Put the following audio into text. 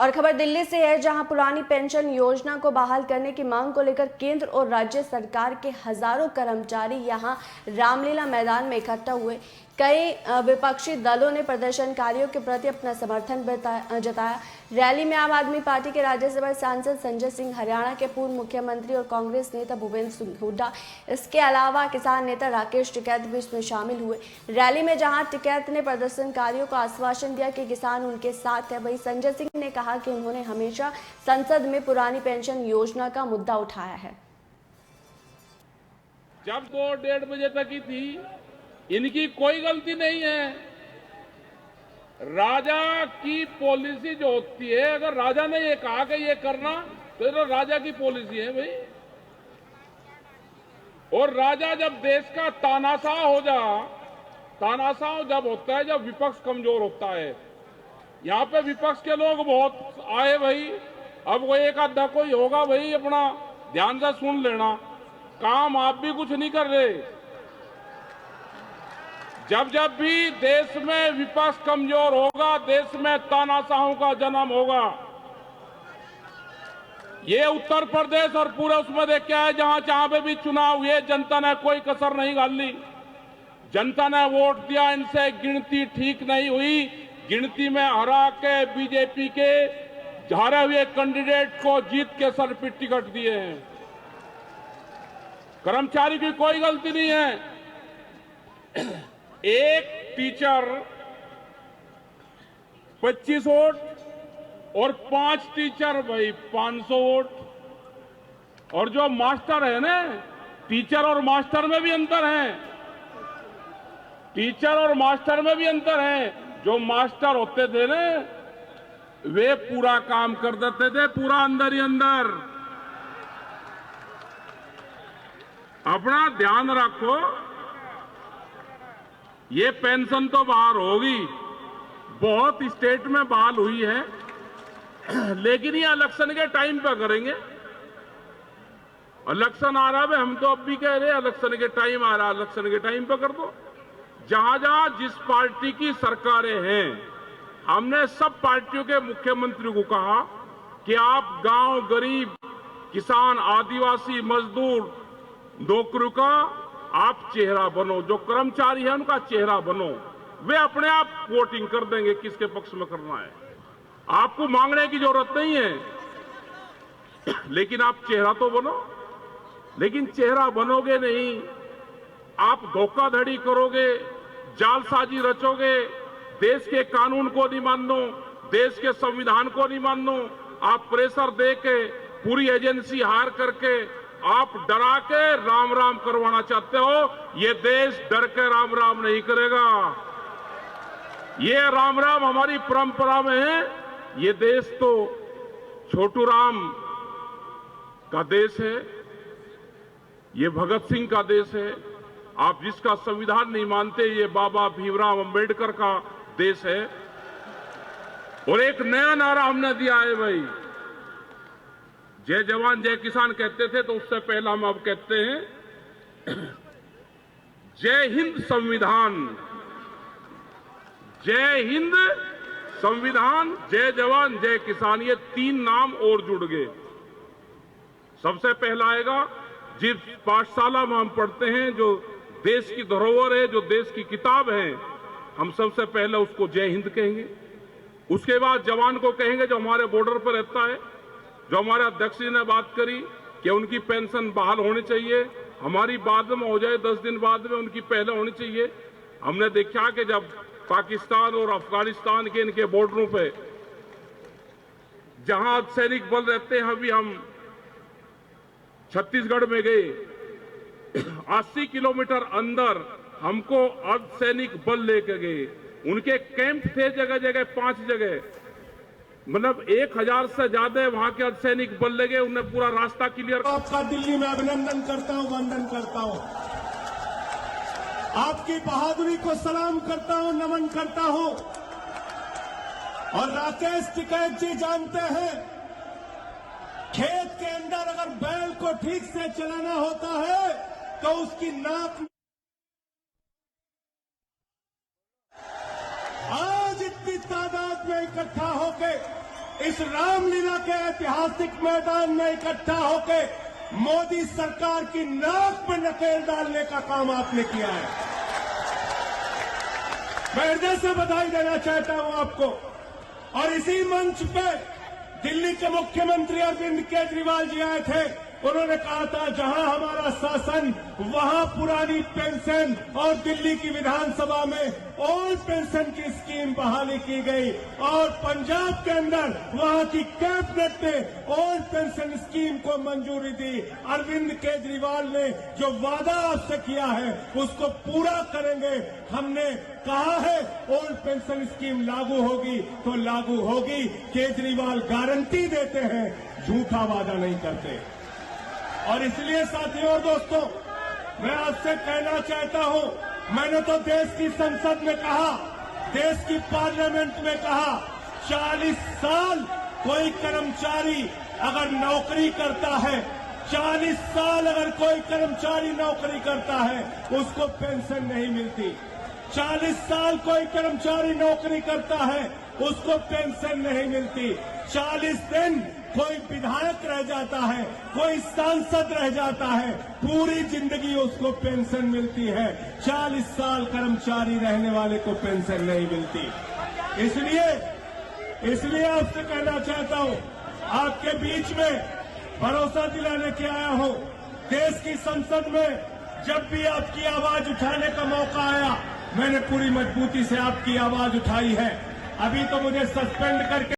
और खबर दिल्ली से है, जहां पुरानी पेंशन योजना को बहाल करने की मांग को लेकर केंद्र और राज्य सरकार के हजारों कर्मचारी यहां रामलीला मैदान में इकट्ठा हुए। कई विपक्षी दलों ने प्रदर्शनकारियों के प्रति अपना समर्थन जताया। रैली में आम आदमी पार्टी के राज्यसभा सांसद संजय सिंह, हरियाणा के पूर्व मुख्यमंत्री और कांग्रेस नेता भूपेंद्र सिंह हुड्डा, इसके अलावा किसान नेता राकेश टिकैत भी इसमें शामिल हुए। रैली में जहां टिकैत ने प्रदर्शनकारियों को आश्वासन दिया कि किसान उनके साथ है, वहीं संजय सिंह ने कहा कि उन्होंने हमेशा संसद में पुरानी पेंशन योजना का मुद्दा उठाया है। जब वो 1:30 बजे तक ही थी, इनकी कोई गलती नहीं है। राजा की पॉलिसी जो होती है, अगर राजा ने ये कहा कि ये करना, तो ये राजा की पॉलिसी है भाई। और राजा जब देश का तानाशाह जब होता है, जब विपक्ष कमजोर होता है। यहां पे विपक्ष के लोग बहुत आए भाई। अब वो एक आधा कोई होगा भाई, अपना ध्यान से सुन लेना। काम आप भी कुछ नहीं कर रहे। जब जब भी देश में विपक्ष कमजोर होगा, देश में तानाशाहों का जन्म होगा। ये उत्तर प्रदेश और पूरे उसमें देख के आए, जहां पे भी चुनाव हुए, जनता ने कोई कसर नहीं डाली। जनता ने वोट दिया, इनसे गिनती ठीक नहीं हुई। गिनती में हरा के बीजेपी के हारे हुए कैंडिडेट को जीत के सर पे टिकट दिए हैं। कर्मचारी की कोई गलती नहीं है। एक टीचर 25 वोट और 5 टीचर भाई 500 वोट। और जो मास्टर है ना, टीचर और मास्टर में भी अंतर है। टीचर और मास्टर में भी अंतर है। जो मास्टर होते थे ना, वे पूरा काम कर देते थे, पूरा अंदर ही अंदर। अपना ध्यान रखो, ये पेंशन तो बहाल होगी, बहुत स्टेट में बहाल हुई है, लेकिन ये इलेक्शन के टाइम पर करेंगे। इलेक्शन आ रहा है, हम तो अब भी कह रहे हैं इलेक्शन के टाइम आ रहा है, इलेक्शन के टाइम पर कर दो। जहां जहां जिस पार्टी की सरकारें हैं, हमने सब पार्टियों के मुख्यमंत्री को कहा कि आप गांव, गरीब, किसान, आदिवासी, मजदूर, नौकरी का आप चेहरा बनो। जो कर्मचारी है उनका चेहरा बनो। वे अपने आप वोटिंग कर देंगे किसके पक्ष में करना है। आपको मांगने की जरूरत नहीं है, लेकिन आप चेहरा तो बनो। लेकिन चेहरा बनोगे नहीं, आप धोखाधड़ी करोगे, जालसाजी रचोगे, देश के कानून को नहीं मानो, देश के संविधान को नहीं मानो। आप प्रेशर दे के, पूरी एजेंसी हार करके, आप डरा के राम राम करवाना चाहते हो। ये देश डर के राम राम नहीं करेगा। ये राम राम हमारी परंपरा में है। ये देश तो छोटू राम का देश है, ये भगत सिंह का देश है। आप जिसका संविधान नहीं मानते, ये बाबा भीमराव अंबेडकर का देश है। और एक नया नारा हमने दिया है भाई, जय जवान जय किसान कहते थे, तो उससे पहला हम अब कहते हैं जय हिंद संविधान। जय हिंद संविधान, जय जवान जय किसान, ये 3 नाम और जुड़ गए। सबसे पहला आएगा, जिस पाठशाला में हम पढ़ते हैं, जो देश की धरोहर है, जो देश की किताब है, हम सबसे पहले उसको जय हिंद कहेंगे। उसके बाद जवान को कहेंगे, जो हमारे बॉर्डर पर रहता है। जो हमारे अध्यक्ष जी ने बात करी कि उनकी पेंशन बहाल होनी चाहिए, हमारी बाद में हो जाए, 10 दिन बाद में, उनकी पहले होनी चाहिए। हमने देखा कि जब पाकिस्तान और अफगानिस्तान के इनके बॉर्डरों पे जहां सैनिक बल रहते हैं, अभी हम छत्तीसगढ़ में गए, 80 किलोमीटर अंदर हमको अर्धसैनिक बल लेके गए। उनके कैंप थे जगह जगह, 5 जगह, मतलब 1000 से ज्यादा वहां के अर्धसैनिक बल लगे। उन्हें पूरा रास्ता क्लियर। आपका दिल्ली में अभिनंदन करता हूं, वंदन करता हूं। आपकी बहादुरी को सलाम करता हूं, नमन करता हूं। और राकेश टिकैत जी जानते हैं, खेत के अंदर अगर बैल को ठीक से चलाना होता है तो उसकी नाक। आज इतनी तादाद में इकट्ठा होकर इस रामलीला के ऐतिहासिक मैदान में इकट्ठा होकर मोदी सरकार की नाक में नकेल डालने का काम आपने किया है। मैं हृदय से बधाई देना चाहता हूं आपको। और इसी मंच पे दिल्ली के मुख्यमंत्री अरविंद केजरीवाल जी आए थे। उन्होंने कहा था जहां हमारा शासन वहां पुरानी पेंशन, और दिल्ली की विधानसभा में ओल्ड पेंशन की स्कीम बहाली की गई, और पंजाब के अंदर वहां की कैबिनेट ने ओल्ड पेंशन स्कीम को मंजूरी दी। अरविंद केजरीवाल ने जो वादा आपसे किया है उसको पूरा करेंगे। हमने कहा है ओल्ड पेंशन स्कीम लागू होगी तो लागू होगी। केजरीवाल गारंटी देते हैं, झूठा वादा नहीं करते। और इसलिए साथियों और दोस्तों, मैं आपसे कहना चाहता हूं, मैंने तो देश की संसद में कहा, देश की पार्लियामेंट में कहा, 40 साल कोई कर्मचारी अगर नौकरी करता है, 40 साल अगर कोई कर्मचारी नौकरी करता है उसको पेंशन नहीं मिलती। 40 साल कोई कर्मचारी नौकरी करता है उसको पेंशन नहीं मिलती। 40 दिन कोई विधायक रह जाता है, कोई सांसद रह जाता है, पूरी जिंदगी उसको पेंशन मिलती है। 40 साल कर्मचारी रहने वाले को पेंशन नहीं मिलती। इसलिए आपसे कहना चाहता हूं, आपके बीच में भरोसा दिलाने के आया हूं। देश की संसद में जब भी आपकी आवाज उठाने का मौका आया, मैंने पूरी मजबूती से आपकी आवाज उठाई है। अभी तो मुझे सस्पेंड करके